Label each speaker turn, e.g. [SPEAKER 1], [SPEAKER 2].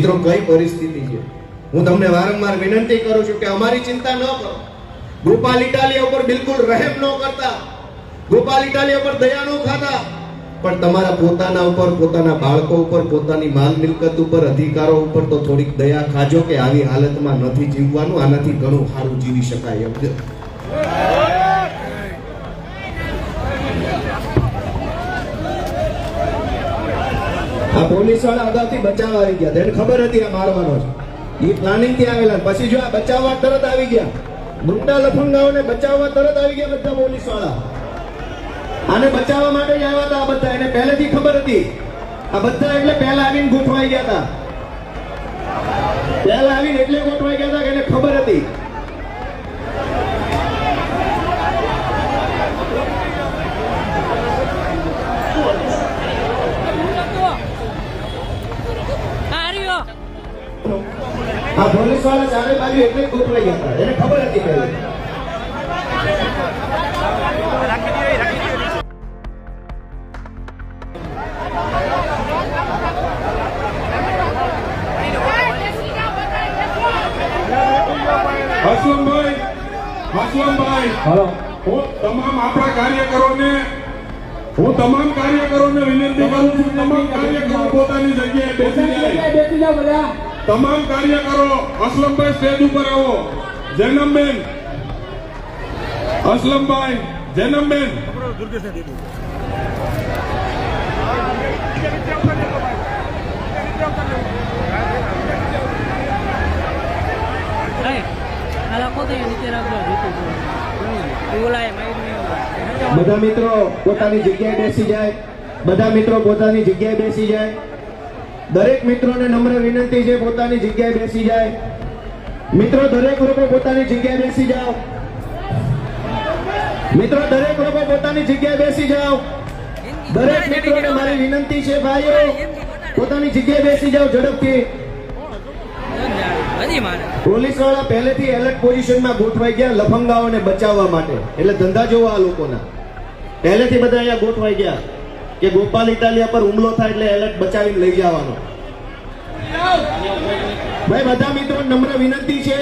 [SPEAKER 1] મિત્રો કઈ પરિસ્થિતિ છે? હું તમને વારંવાર વિનંતી કરું છું કે અમારી ચિંતા ન કરો. ગોપાલ ઇટાલિયા ઉપર બિલકુલ રહેમ ન કરતા, ગોપાલ ઇટાલિયા ઉપર દયા ન ખાતા, પણ તમારા પોતાના ઉપર, પોતાના બાળકો ઉપર, પોતાની માલ મિલકત ઉપર, અધિકારો ઉપર તો થોડીક દયા ખાજો કે આવી હાલતમાં નથી જીવવાનું, આનાથી ઘણું સારું જીવી શકાય એમ છે. આ પોલીસ વાળા અગાઉથી બચાવવા આવી ગયા, તેને ખબર હતી આ મારવાનો છે, એ પ્લાનિંગ થી આવેલા. પછી જો આ બચાવવા તરત આવી ગયા, ગુંડા લફંગાઓને બચાવવા તરત આવી ગયા બધા પોલીસ વાળા. આને બચાવવા માટે જ આવ્યા હતા આ બધા, એને પહેલેથી ખબર હતી. આ બધા એટલે પહેલા આવીને ગોઠવાઈ ગયા હતા, પહેલા આવીને એટલે ગોઠવાઈ ગયા હતા કે એને ખબર હતી. આ પોલીસ વાળા ચારે બાજુ એટલે ગોઠવાઈ ગયા હતા, એને ખબર હતી પહેલા.
[SPEAKER 2] હસલમભાઈ, હું તમામ આપણા કાર્યકરોને વિનંતી કરું છું, તમામ કાર્યકરો પોતાની જગ્યાએ બેસી જાય. તમામ કાર્યકરો, અસલમભાઈ સ્ટેજ ઉપર આવો. જૈનમબેન, અસલમભાઈ, જૈનમબેન,
[SPEAKER 1] બધા મિત્રો પોતાની જગ્યાએ બેસી જાય, બધા મિત્રો પોતાની જગ્યાએ બેસી જાય. દરેક મિત્રોને નમ્ર વિનંતી છે પોતાની જગ્યાએ બેસી જાય. મિત્રો દરેક લોકો પોતાની જગ્યાએ બેસી જાઓ. મિત્રો દરેક લોકો પોતાની જગ્યાએ બેસી જાઓ. દરેક મિત્રોને મારી વિનંતી છે ભાઈઓ, પોતાની જગ્યાએ બેસી જાઓ ઝડપથી. પોલીસ વાળા પહેલેથી એલર્ટ પોઝિશનમાં ગોઠવાઈ ગયા લફંગાઓને બચાવવા માટે. એટલે ધંધા જોવા આ લોકોના પહેલેથી બધા અહીંયા ગોઠવાઈ ગયા કે ગોપાલ ઇટાલિયા પર હુમલો થાય એટલે એલર્ટ બચાવીને લઈ જવાનો. ભાઈ બધા મિત્રો નમ્ર વિનંતી છે,